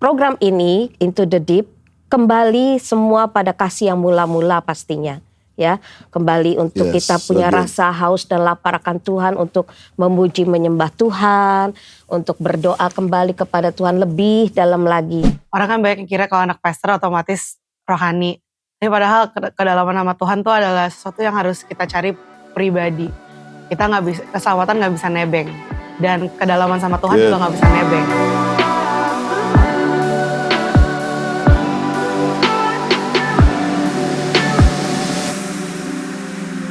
program ini Into the Deep kembali semua pada kasih yang mula-mula pastinya. Ya, kembali untuk kita punya rasa haus dan lapar akan Tuhan, untuk memuji menyembah Tuhan, untuk berdoa kembali kepada Tuhan lebih dalam lagi. Orang kan banyak yang kira kalau anak pastor otomatis rohani. Tapi padahal kedalaman nama Tuhan tuh adalah sesuatu yang harus kita cari pribadi. Kita nggak bisa, keselamatan nggak bisa nebeng. Dan kedalaman sama Tuhan juga nggak bisa nebeng.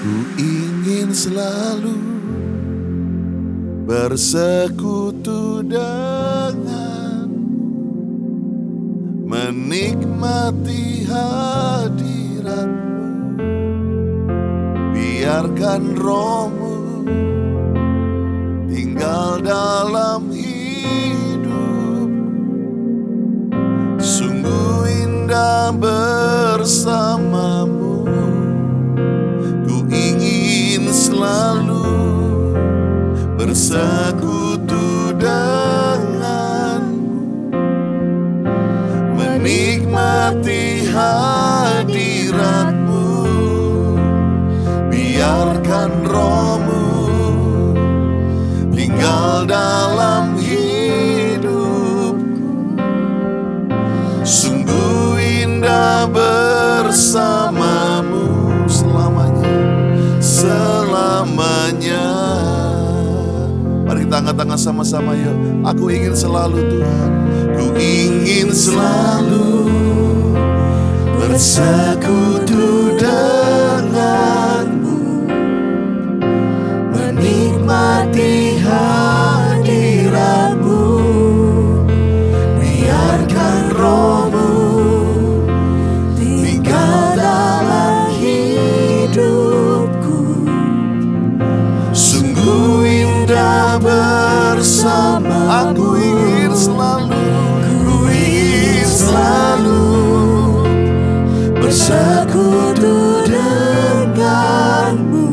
Ku ingin selalu bersekutu dengan, menikmati hadirat-Mu. Biarkan Roh-Mu tinggal dalam hidup. Sungguh indah bersamamu. Ku ingin selalu bersekutu denganmu, menikmati hadirat-Mu. Biarkan Roh-Mu tinggal dalam hidupku. Sungguh indah bersamamu selamanya, selamanya. Mari kita angkat tangan sama-sama yuk. Aku ingin selalu Tuhan, ku ingin selalu bersekutu denganmu, menikmati hadirat-Mu. Biarkan Roh-Mu tinggal dalam hidupku. Sungguh indah bersama. Aku ingin selalu, ku ingin selalu bersekutu denganmu,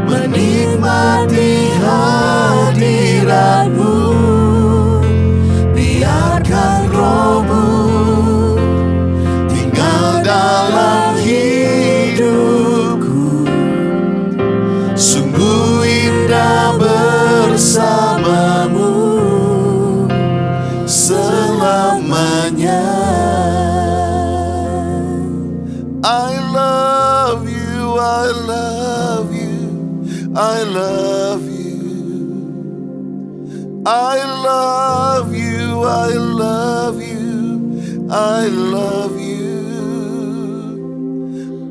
menikmati hadirat-Mu. Biarkan Roh-Mu tinggal dalam hidupku. Sungguh indah bersamamu selamanya. I love you, I love you, I love you. I love you, I love you, I love you.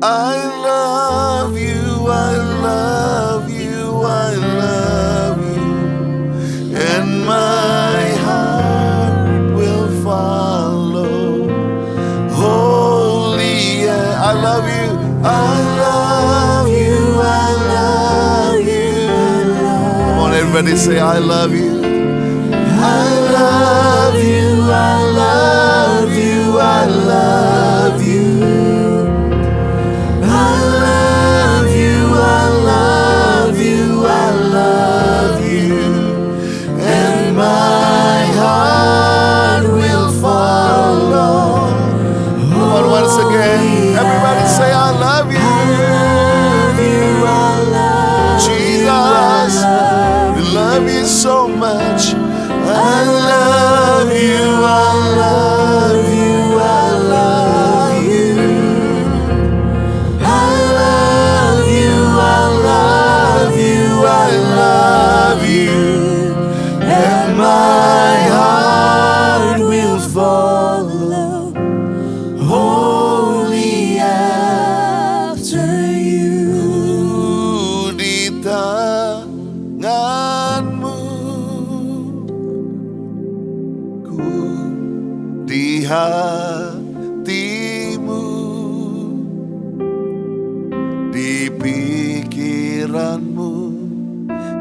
I love you, I love you, I love you. And my heart will follow. Holy, I love you, I love you, I love you. Come on, everybody say, I love you. I love you, I love you, I love you. I love you, I love you, I love you. And my heart will follow. Come on, once again, everybody say, I love you. I love you, Jesus, we love you so much. I love you, I love you, I love you. I love you, I love you, I love you. And my heart will follow wholly after you. Di tanganmu ku, di hatimu, di pikiranmu,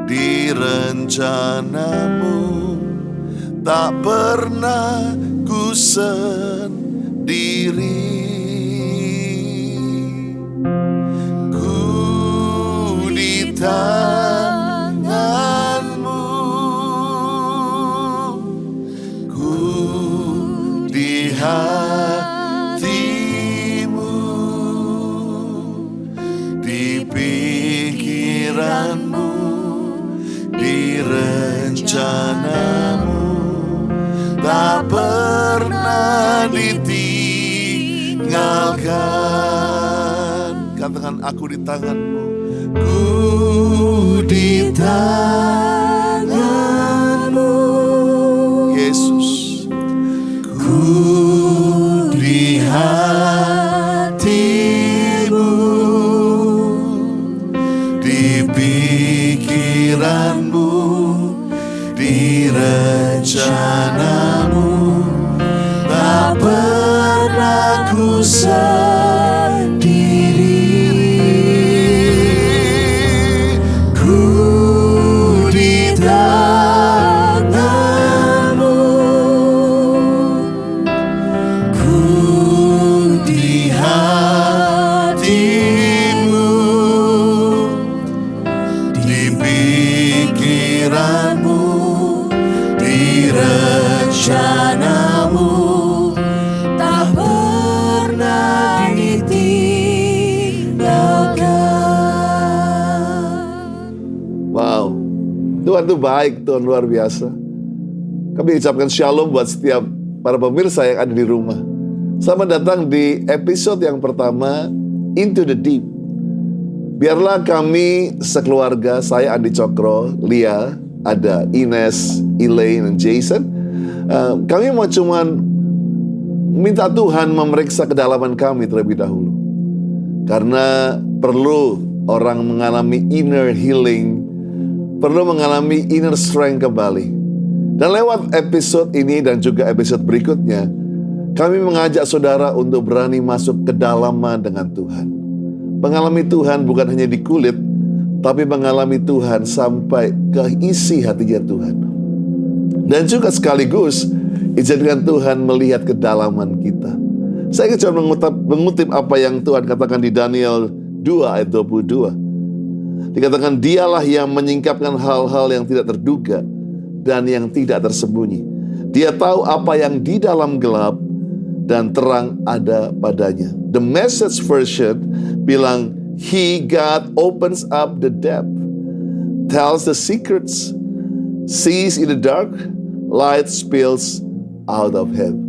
di rencanamu. Tak pernah ku sendiri. Ku di tanganmu, ku hatimu, di pikiranmu, di rencanamu, tak pernah ditinggalkan. Katakan, aku di tanganmu. Ku di tanganmu, Yesus. Ku di hatimu, di pikiranmu, di rencanamu, tak pernah ku sendiri. Ku di tanganmu, ku di hatimu, di pikiranmu, di rencanamu, tak pernah ditinggalkan. Wow, Tuhan itu baik, Tuhan luar biasa. Kami ucapkan shalom buat setiap para pemirsa yang ada di rumah. Selamat datang di episode yang pertama, Into the Deep. Biarlah kami sekeluarga, saya Andi Cokro, Lia, ada Ines, Elaine, dan Jason. Kami mau cuman minta Tuhan memeriksa kedalaman kami terlebih dahulu. Karena perlu orang mengalami inner healing, perlu mengalami inner strength kembali. Dan lewat episode ini dan juga episode berikutnya, kami mengajak saudara untuk berani masuk kedalaman dengan Tuhan. Mengalami Tuhan bukan hanya di kulit, tapi mengalami Tuhan sampai ke isi hatinya Tuhan. Dan juga sekaligus izinkan Tuhan melihat kedalaman kita. Saya ingin coba mengutip apa yang Tuhan katakan di Daniel 2 ayat 22. Dikatakan, dialah yang menyingkapkan hal-hal yang tidak terduga dan yang tidak tersembunyi. Dia tahu apa yang di dalam gelap dan terang ada padanya. The Message version bilang, He, God, opens up the depth, tells the secrets, sees in the dark, light spills out of him.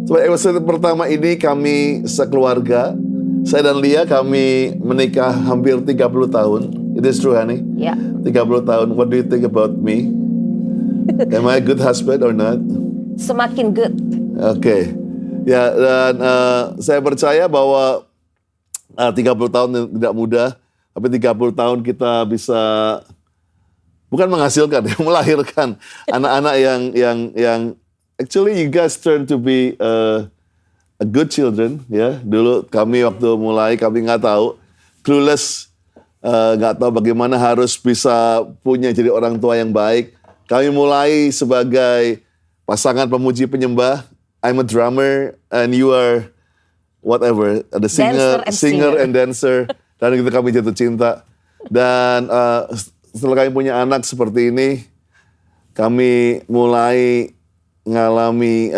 So, episode pertama ini kami sekeluarga, saya dan Lia, kami menikah hampir 30 tahun. It is true, honey? Ya. 30 tahun. What do you think about me? Am I a good husband or not? Semakin good. Oke. Ya, dan saya percaya bahwa 30 tahun tidak mudah, tapi 30 tahun kita bisa bukan menghasilkan, melahirkan anak-anak yang actually you guys turn to be a good children, ya. Dulu kami waktu mulai kami nggak tahu, clueless, nggak tahu bagaimana harus bisa punya jadi orang tua yang baik. Kami mulai sebagai pasangan pemuji penyembah. I'm a drummer and you are whatever, the singer and dancer. Dan gitu kami jatuh cinta. Dan setelah kami punya anak seperti ini, kami mulai mengalami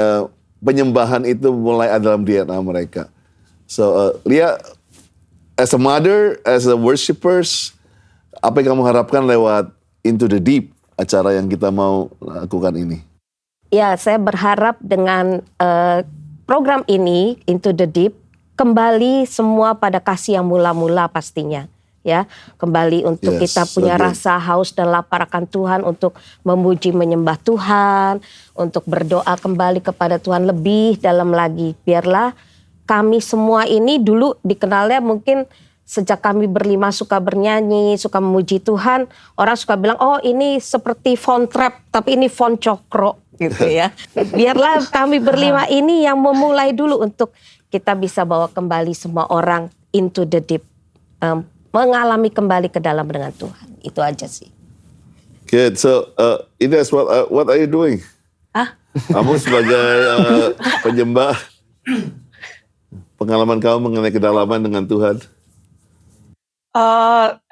penyembahan itu mulai ada dalam DNA mereka. So, Lia, as a mother, as a worshippers, apa yang kamu harapkan lewat Into the Deep, acara yang kita mau lakukan ini? Ya, saya berharap dengan program ini, Into the Deep, kembali semua pada kasih yang mula-mula pastinya. Ya, kembali untuk kita punya rasa haus dan lapar akan Tuhan, untuk memuji menyembah Tuhan, untuk berdoa kembali kepada Tuhan lebih dalam lagi. Biarlah kami semua ini dulu dikenalnya mungkin sejak kami berlima suka bernyanyi, suka memuji Tuhan, orang suka bilang, oh ini seperti Von Trapp, tapi ini Von Cokro gitu ya. Biarlah kami berlima ini yang memulai dulu untuk kita bisa bawa kembali semua orang into the deep, mengalami kembali ke dalam dengan Tuhan. Itu aja sih. Good. So, Ines, what are you doing? Kamu sebagai penyembah, pengalaman kamu mengenai kedalaman dengan Tuhan?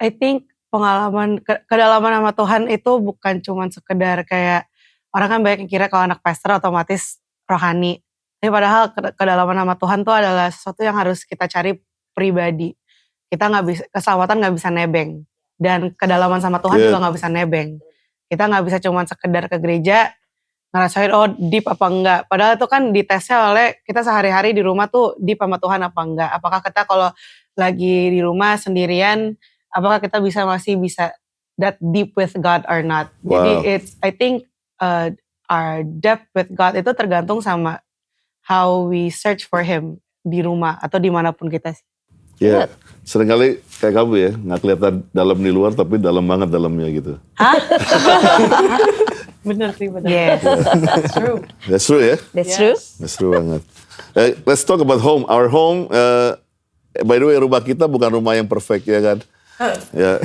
I think pengalaman kedalaman sama Tuhan itu bukan cuma sekedar kayak orang kan banyak yang kira kalau anak pastor otomatis rohani. Tapi Tapi padahal kedalaman sama Tuhan tuh adalah sesuatu yang harus kita cari pribadi. Kita nggak bisa, keselamatan nggak bisa nebeng. Dan kedalaman sama Tuhan juga nggak bisa nebeng. Kita nggak bisa cuma sekedar ke gereja, ngerasain oh deep apa enggak. Padahal itu kan ditesnya oleh kita sehari-hari di rumah tuh deep sama Tuhan apa enggak. Apakah kita kalau lagi di rumah sendirian, apakah kita masih bisa that deep with God or not. Jadi I think our depth with God itu tergantung sama how we search for Him di rumah atau dimanapun kita sih. Ya, seringkali kayak kamu ya, nggak kelihatan dalam di luar tapi dalam banget dalamnya gitu. Hah? Bener sih, bener. Yes, That's true. That's true ya? That's true. That's true banget. Let's talk about home. Our home, by the way rumah kita bukan rumah yang perfect ya kan? Ya,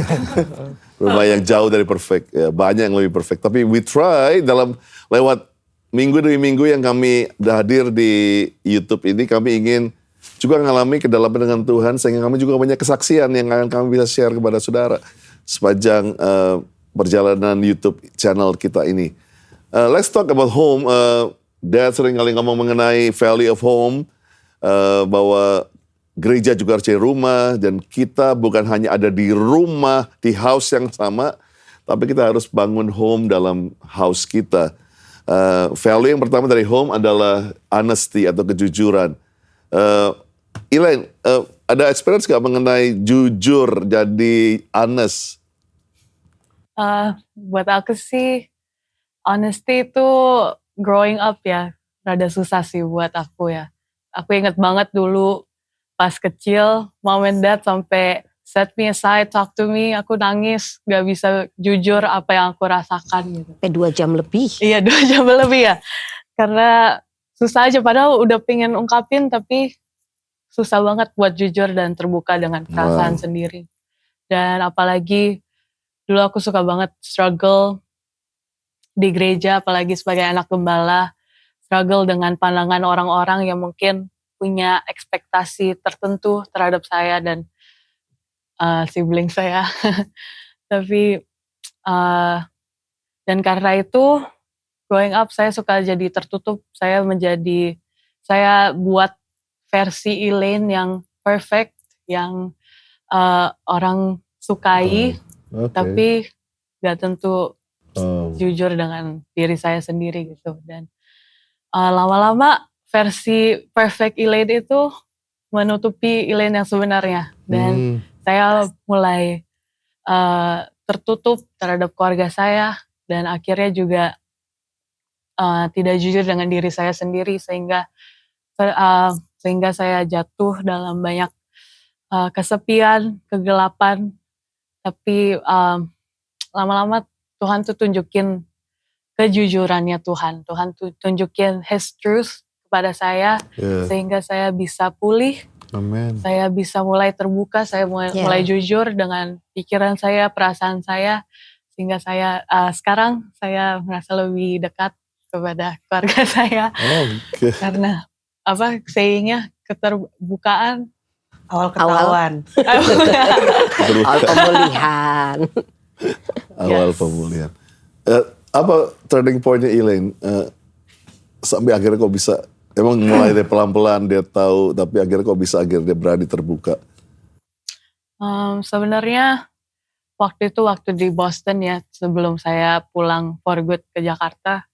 rumah yang jauh dari perfect. Ya, banyak yang lebih perfect. Tapi we try lewat minggu demi minggu yang kami hadir di YouTube ini, kami ingin juga mengalami kedalaman dengan Tuhan, sehingga kami juga banyak kesaksian yang akan kami bisa share kepada saudara sepanjang perjalanan YouTube channel kita ini. Let's talk about home. Dad sering kali ngomong mengenai value of home, bahwa gereja juga harus jadi rumah, dan kita bukan hanya ada di rumah, di house yang sama, tapi kita harus bangun home dalam house kita. Value yang pertama dari home adalah honesty atau kejujuran. Elaine, ada experience gak mengenai jujur, jadi honest? Buat aku sih, honesty itu growing up ya, rada susah sih buat aku ya. Aku inget banget dulu pas kecil, mom and dad sampai set me aside, talk to me, aku nangis, gak bisa jujur apa yang aku rasakan gitu. Sampai 2 jam lebih. Iya 2 jam lebih ya, karena susah aja, padahal udah pengen ungkapin tapi susah banget buat jujur dan terbuka dengan perasaan sendiri. Dan apalagi dulu aku suka banget struggle di gereja, apalagi sebagai anak gembala, struggle dengan pandangan orang-orang yang mungkin punya ekspektasi tertentu terhadap saya dan sibling saya. Tapi dan karena itu growing up saya suka jadi tertutup, saya buat versi Elaine yang perfect, yang orang sukai, tapi gak tentu jujur dengan diri saya sendiri gitu. Dan lama-lama versi perfect Elaine itu menutupi Elaine yang sebenarnya. Dan saya mulai tertutup terhadap keluarga saya, dan akhirnya juga tidak jujur dengan diri saya sendiri, sehingga saya jatuh dalam banyak kesepian, kegelapan. Tapi lama-lama Tuhan tuh tunjukin kejujurannya Tuhan. Tuhan tuh tunjukin His truth kepada saya, sehingga saya bisa pulih. Amen. Saya bisa mulai terbuka, saya mulai jujur dengan pikiran saya, perasaan saya, sehingga saya sekarang saya merasa lebih dekat kepada keluarga saya. Karena sayingnya keterbukaan awal ketahuan. Awal pemulihan. Awal pemulihan. Apa turning pointnya Elaine? Sampai akhirnya kok bisa, emang mulai dari pelan-pelan dia tahu, tapi akhirnya kok bisa akhirnya berani terbuka? Sebenarnya waktu di Boston ya, sebelum saya pulang for good ke Jakarta,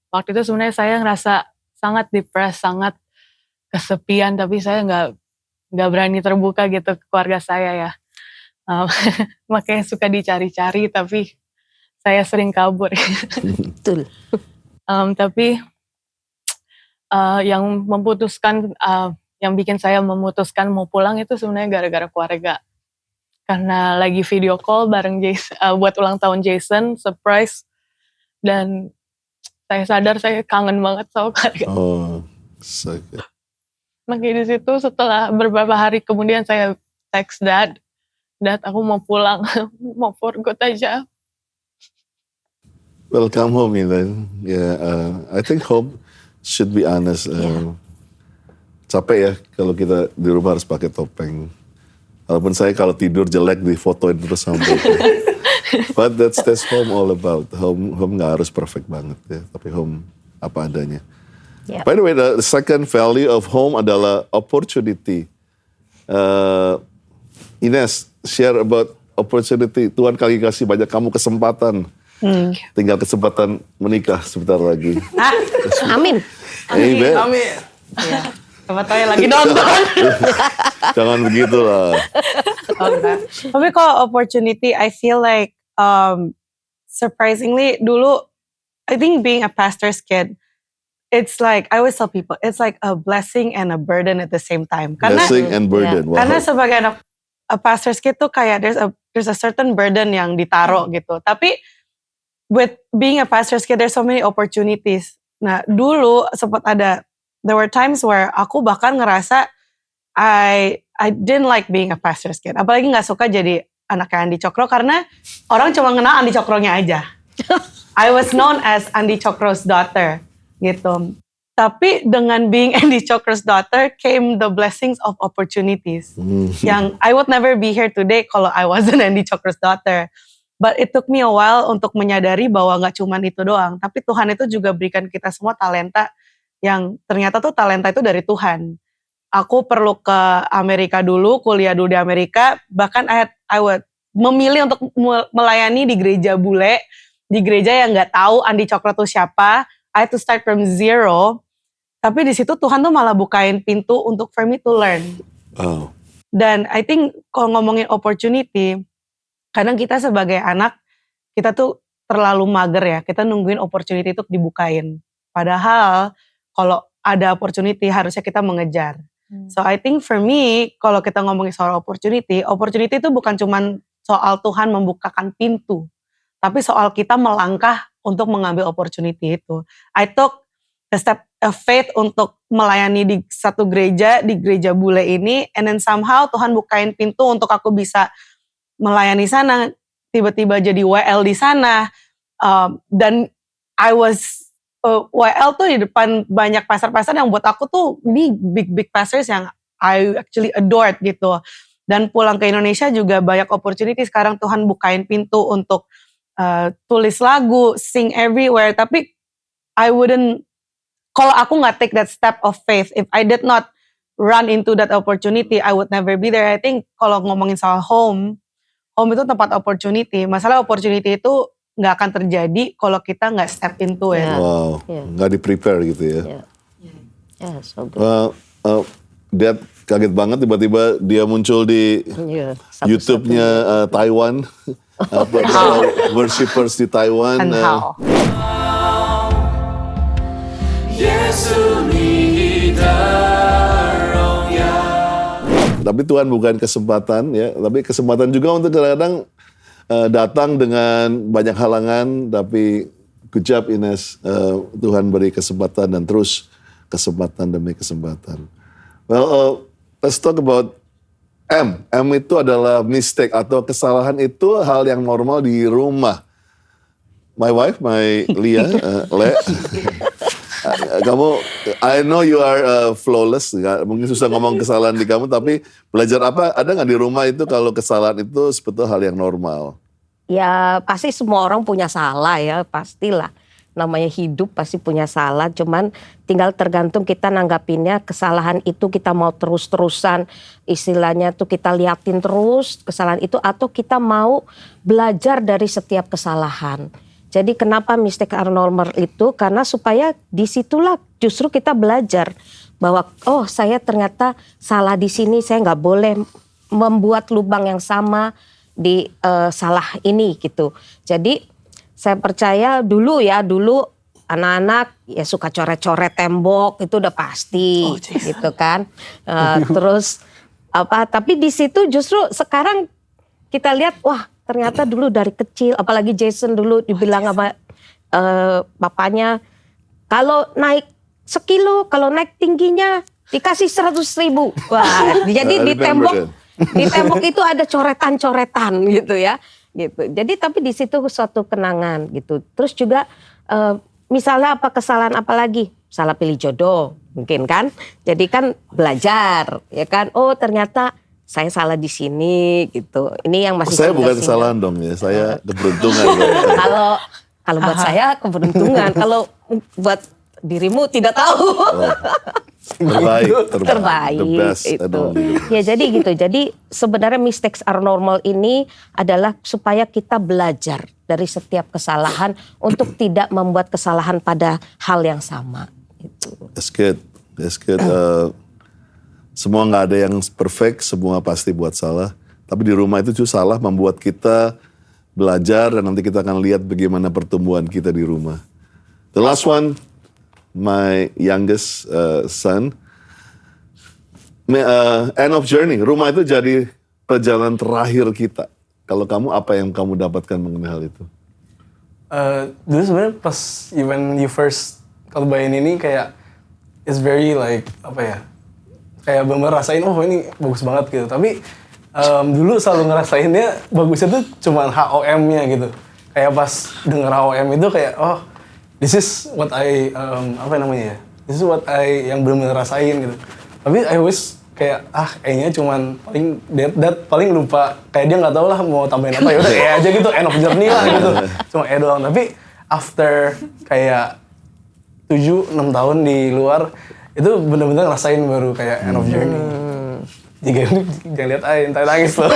waktu itu sebenarnya saya ngerasa sangat depressed, sangat kesepian, tapi saya nggak berani terbuka gitu ke keluarga saya ya. Makanya suka dicari-cari, tapi saya sering kabur. Betul. Tapi yang bikin saya memutuskan mau pulang itu sebenarnya gara-gara keluarga. Karena lagi video call bareng Jason, buat ulang tahun Jason, surprise, dan saya sadar saya kangen banget sama keluarga. Makanya di situ setelah beberapa hari kemudian saya text Dad, aku mau pulang, mau for good aja. Welcome home, Elaine. I think home should be honest. Capek ya kalau kita di rumah harus pakai topeng. Walaupun saya kalau tidur jelek difotoin terus sampai. But that's home all about. Home nggak harus perfect banget ya, tapi home apa adanya. Yeah. By the way, the second value of home adalah opportunity. Ines, share about opportunity. Tuhan kali kasih banyak kamu kesempatan. Tinggal kesempatan menikah sebentar lagi. Amin. Amen. Amin. Ya. Siapa tahu yang lagi nonton. Jangan begitulah. Tapi kalau opportunity, I feel like surprisingly dulu, I think being a pastor's kid, it's like I always tell people, it's like a blessing and a burden at the same time. Karena Blessing and burden. Wow. karena sebagai anak a pastor's kid tuh kayak there's a certain burden yang ditaruh gitu. Tapi with being a pastor's kid, there's so many opportunities. Nah dulu sempat there were times where aku bahkan ngerasa I didn't like being a pastor's kid. Apalagi gak suka jadi anaknya Andi Cokro karena orang cuma kenal Andi Cokronya aja. I was known as Andi Cokro's daughter gitu. Tapi dengan being Andi Cokro's daughter came the blessings of opportunities. Yang I would never be here today kalau I wasn't Andi Cokro's daughter. But it took me a while untuk menyadari bahwa gak cuma itu doang. Tapi Tuhan itu juga berikan kita semua talenta yang ternyata tuh talenta itu dari Tuhan. Aku perlu ke Amerika dulu, kuliah dulu di Amerika. Bahkan I would memilih untuk melayani di gereja bule. Di gereja yang gak tahu Andi Cokro tuh siapa. I had to start from zero. Tapi di situ Tuhan tuh malah bukain pintu untuk for me to learn. Oh. Dan I think kalau ngomongin opportunity, kadang kita sebagai anak, kita tuh terlalu mager ya. Kita nungguin opportunity itu dibukain. Padahal kalau ada opportunity harusnya kita mengejar. So I think for me, kalau kita ngomongin soal opportunity itu bukan cuman soal Tuhan membukakan pintu. Tapi soal kita melangkah untuk mengambil opportunity itu. I took the step of faith untuk melayani di satu gereja, di gereja bule ini. And then somehow Tuhan bukain pintu untuk aku bisa melayani sana. Tiba-tiba jadi WL di sana. Dan I was WL tuh di depan banyak pastor-pastor yang buat aku tuh ini big pastors yang I actually adored gitu. Dan pulang ke Indonesia juga banyak opportunity. Sekarang Tuhan bukain pintu untuk tulis lagu, sing everywhere. Tapi I wouldn't, kalau aku gak take that step of faith, if I did not run into that opportunity, I would never be there. I think kalau ngomongin soal home itu tempat opportunity. Masalah opportunity itu gak akan terjadi kalau kita gak step into it. Wow, nggak di-prepare gitu ya. Yeah, so good. Dad kaget banget tiba-tiba dia muncul di YouTube-nya Taiwan. Worshippers di Taiwan. And how? Tapi Tuhan bukan kesempatan ya, tapi kesempatan juga untuk kadang-kadang datang dengan banyak halangan, tapi good job Ines, Tuhan beri kesempatan dan terus kesempatan demi kesempatan. Well, let's talk about M. M itu adalah mistake atau kesalahan itu hal yang normal di rumah. My wife, Leah, Le. Kamu, I know you are flawless, mungkin susah ngomong kesalahan di kamu, tapi belajar apa, ada nggak di rumah itu kalau kesalahan itu sebetulnya hal yang normal? Ya pasti semua orang punya salah ya, pastilah. Namanya hidup pasti punya salah, cuman tinggal tergantung kita nanggapinnya. Kesalahan itu kita mau terus-terusan, istilahnya tuh kita liatin terus kesalahan itu, atau kita mau belajar dari setiap kesalahan. Jadi kenapa mistake are normal itu? Karena supaya disitulah justru kita belajar bahwa oh saya ternyata salah di sini, saya nggak boleh membuat lubang yang sama di salah ini gitu. Jadi saya percaya dulu anak-anak ya suka coret-coret tembok itu udah pasti gitu kan. Terus tapi di situ justru sekarang kita lihat wah ternyata dulu dari kecil, apalagi Jason dulu dibilang sama bapaknya, kalau naik sekilo, kalau naik tingginya dikasih 100.000. Wah, jadi di tembok itu ada coretan-coretan gitu ya. Gitu. Jadi tapi di situ suatu kenangan gitu. Terus juga misalnya kesalahan apa lagi? Salah pilih jodoh mungkin kan. Jadi kan belajar ya kan. Oh ternyata saya salah di sini gitu. Ini yang masih saya bukan kesalahan dong ya. Saya keberuntungan. Kalau buat saya keberuntungan. Kalau buat dirimu tidak tahu. Terbaik. Terbaik The best and itu. only the best. Ya jadi gitu. Jadi sebenarnya mistakes are normal ini adalah supaya kita belajar dari setiap kesalahan untuk tidak membuat kesalahan pada hal yang sama. Itu. That's good. That's good. Semua nggak ada yang perfect, semua pasti buat salah. Tapi di rumah itu justru salah membuat kita belajar dan nanti kita akan lihat bagaimana pertumbuhan kita di rumah. The last one, my youngest son, end of journey. Rumah itu jadi perjalanan terakhir kita. Kalau kamu, apa yang kamu dapatkan mengenai hal itu? Dulu sebenarnya pas when you first khotbahin ini kayak it's very like apa ya, kayak bener rasain oh ini bagus banget gitu. Tapi dulu selalu ngerasainnya bagusnya tuh cuma HOM-nya gitu. Kayak pas denger HOM itu kayak oh this is what I apa namanya ya, this is what I yang bener-bener rasain gitu. Tapi I always kayak kayaknya cuman paling that paling lupa, kayak dia nggak tahu lah mau tambahin apa, ya udah aja gitu, end of journey lah gitu, cuma doang. Tapi after kayak 7-6 tahun di luar itu bener-bener ngerasain baru kayak end of journey. Jangan lihat entar nangis loh.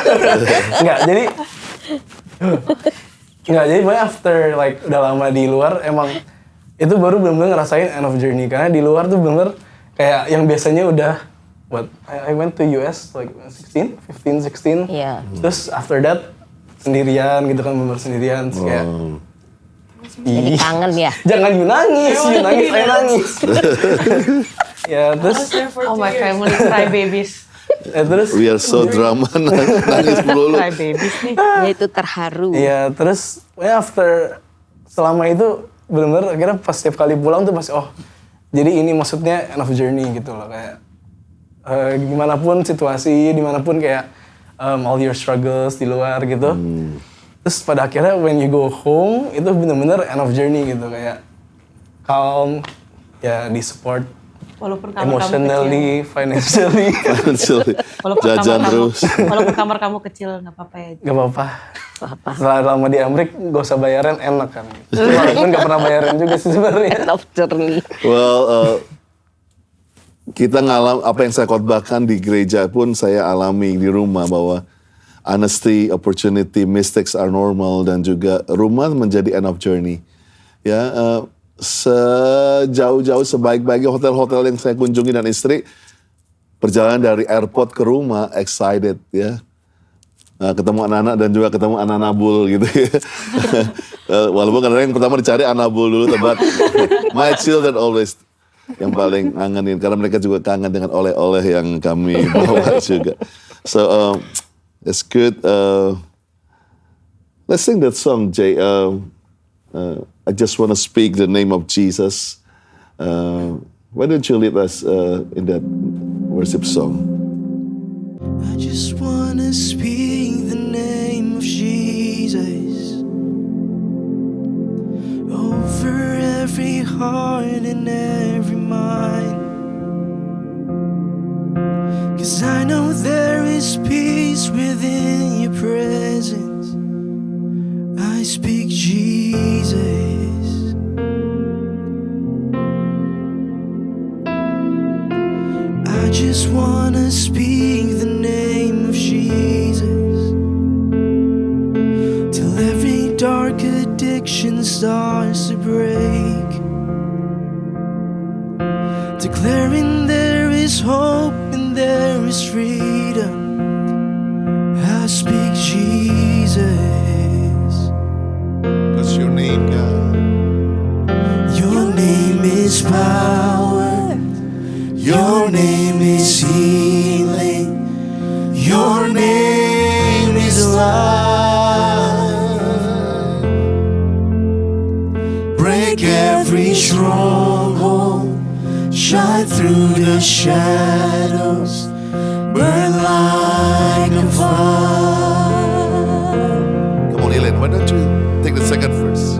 Jadi banyak after like udah lama di luar emang itu baru bener-bener ngerasain end of journey, karena di luar tuh bener kayak yang biasanya udah I went to US like 15, 16. Iya. Terus after that sendirian gitu kan, bener sendirian terus kayak Jadi kangen ya. jangan you nangis, saya nangis. Ya terus Oh my family cry babies. terus We are so drama, nangis melulu. Cry babies nih. Ya itu terharu. ya terus after selama itu bener-bener akhirnya pas setiap kali pulang tuh masih jadi ini maksudnya end of journey gitu loh, kayak gimana pun situasi, dimanapun kayak all your struggles di luar gitu. Terus pada akhirnya when you go home itu bener-bener end of journey gitu, kayak calm, ya di support Walaupun kamar kamu emotionally, financially. Jajan terus. Walaupun kamar kamu kecil nggak apa-apa ya. Gak apa-apa. Setelah lama di Amerika gak usah bayaran, enak kan. Walaupun gak pernah bayaran juga sih sebenarnya. End of journey. Well, kita apa yang saya khotbahkan di gereja pun saya alami di rumah, bahwa honesty, opportunity, mistakes are normal, dan juga rumah menjadi end of journey. Ya, sejauh-jauh sebaik-baiknya hotel-hotel yang saya kunjungi dan istri, perjalanan dari airport ke rumah excited ya. Ketemu anak-anak dan juga ketemu anak nabul gitu ya. Walaupun kadang-kadang yang pertama dicari anabul dulu, but my children always yang paling ngangenin, karena mereka juga kangen dengan oleh-oleh yang kami bawa juga. So it's good. Let's sing that song, Jay. I just want to speak the name of Jesus. Why don't you lead us in that worship song? I just wanna speak the name of Jesus over every heart and every mind. 'Cause I know there is peace within your presence. I speak Jesus. I just wanna speak the name of Jesus till every dark addiction starts to break, declaring there is hope and there is freedom. I speak Jesus. That's your name, God. Your name is power. Your name is healing. Your name is life. Break every stronghold. Shine through the shadows. Burn like a fire. Come on, Elaine, why don't you take the second verse?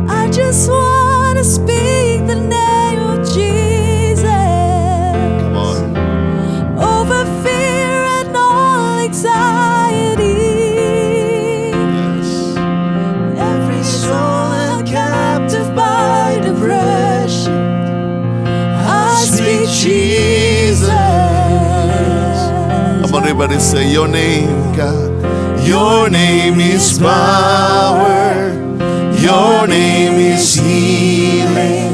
I just want to speak the name of Jesus Come on. over fear and all anxiety. Every soul held captive by depression, Jesus. Come on, everybody say your name, God. Your name is power. Your name is healing.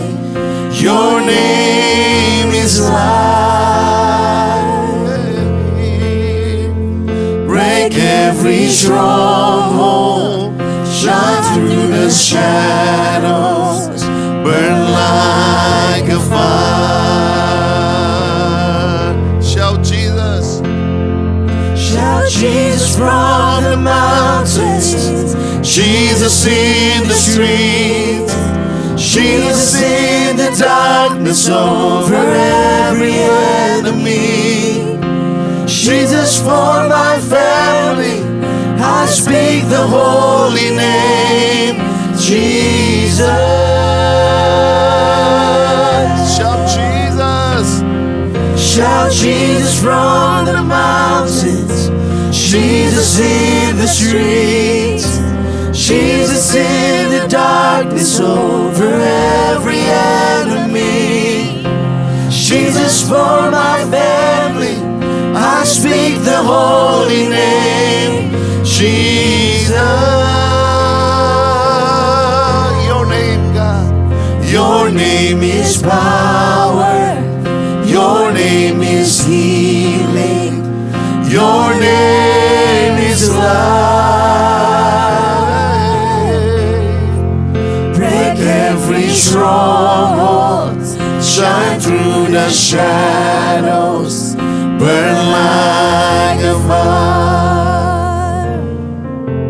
Your name is life. Break every stronghold. Shine through the shadows. Burn like a fire. Shout Jesus. Shout Jesus from the mountains. Jesus in the streets. Jesus in the darkness over every enemy. Jesus for my family. I speak the holy name. Jesus. Shout Jesus. Shout Jesus from the mountains. Jesus in the streets. Jesus in the darkness over every enemy. Jesus for my family. I speak the holy name. Jesus. Your name, God. Your name is power. Your name is healing. Your name is life. Break every stronghold. Shine through the shadows. Burn like a fire.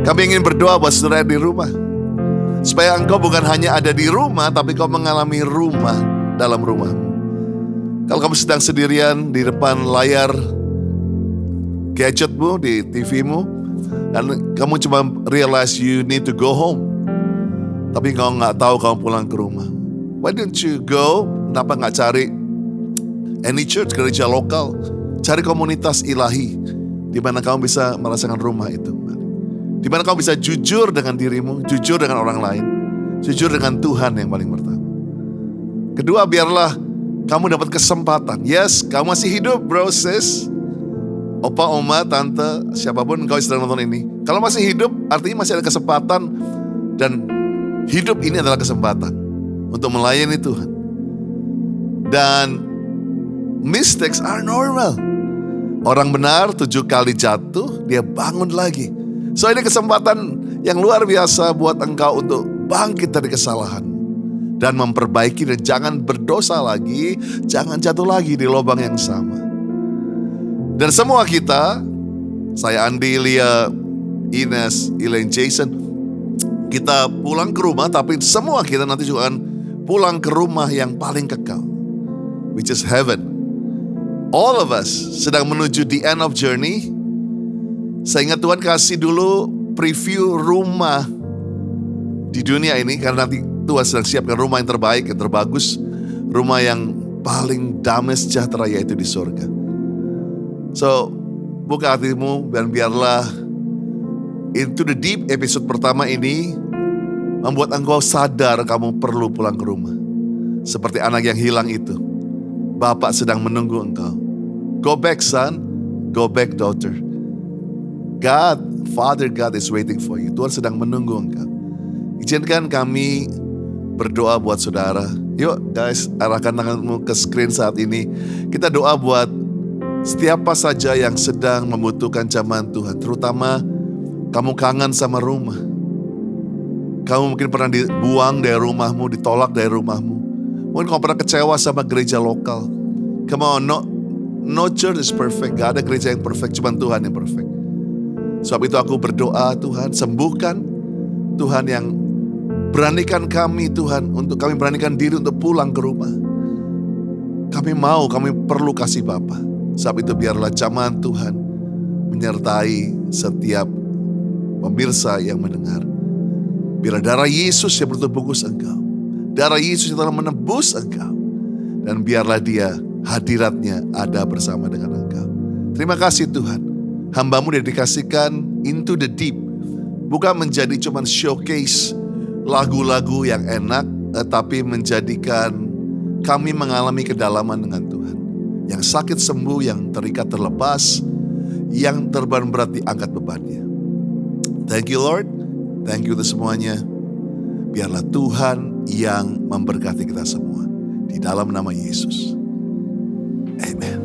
Kami ingin berdoa buat saudara di rumah, supaya engkau bukan hanya ada di rumah, tapi kau mengalami rumah dalam rumahmu. Kalau kamu sedang sendirian di depan layar gadgetmu, di TV-mu, dan kamu cuma realize you need to go home, tapi kau nggak tahu kamu pulang ke rumah. Why don't you go? Kenapa nggak cari any church, gereja lokal? Cari komunitas ilahi, di mana kamu bisa merasakan rumah itu. Di mana kamu bisa jujur dengan dirimu, jujur dengan orang lain, jujur dengan Tuhan yang paling pertama. Kedua, biarlah kamu dapat kesempatan. Yes, kamu masih hidup, bro, sis. Opa, oma, tante, siapapun engkau sedang nonton ini. Kalau masih hidup, artinya masih ada kesempatan. Dan hidup ini adalah kesempatan untuk melayani Tuhan. Dan mistakes are normal. Orang benar 7 kali jatuh, dia bangun lagi. So ini kesempatan yang luar biasa buat engkau untuk bangkit dari kesalahan dan memperbaiki, dan jangan berdosa lagi, jangan jatuh lagi di lubang yang sama. Dan semua kita, saya Andi, Lia, Ines, Elaine, Jason, kita pulang ke rumah, tapi semua kita nanti juga akan pulang ke rumah yang paling kekal, which is heaven. All of us sedang menuju the end of journey. Saya ingat Tuhan kasih dulu preview rumah di dunia ini, karena nanti Tuhan sedang siapkan rumah yang terbaik, yang terbagus, rumah yang paling damai sejahtera, yaitu di surga. So, buka hatimu dan biarlah Into the Deep episode pertama ini membuat engkau sadar kamu perlu pulang ke rumah. Seperti anak yang hilang itu, Bapak sedang menunggu engkau. Go back, son. Go back, daughter. God, Father God is waiting for you. Tuhan sedang menunggu engkau. Izinkan kami berdoa buat saudara. Yuk guys, arahkan tanganmu ke screen saat ini. Kita doa buat siapa saja yang sedang membutuhkan jamahan Tuhan. Terutama kamu kangen sama rumah. Kamu mungkin pernah dibuang dari rumahmu, ditolak dari rumahmu. Mungkin kamu pernah kecewa sama gereja lokal. Come on, no church is perfect. Gak ada gereja yang perfect, cuma Tuhan yang perfect. Sebab itu aku berdoa, Tuhan sembuhkan. Tuhan yang beranikan kami, Tuhan, untuk kami beranikan diri untuk pulang ke rumah. Kami perlu kasih Bapa. Sebab itu biarlah jamahan Tuhan menyertai setiap pemirsa yang mendengar. Biarlah darah Yesus yang bertebus engkau. Darah Yesus yang telah menebus engkau. Dan biarlah dia, hadiratnya ada bersama dengan engkau. Terima kasih Tuhan. Hamba-Mu didikasikan Into the Deep, bukan menjadi cuma showcase lagu-lagu yang enak, tetapi menjadikan kami mengalami kedalaman dengan Tuhan. Yang sakit sembuh, yang terikat terlepas, yang terbeban berat diangkat bebannya. Thank you Lord, thank you untuk semuanya. Biarlah Tuhan yang memberkati kita semua. Di dalam nama Yesus. Amen.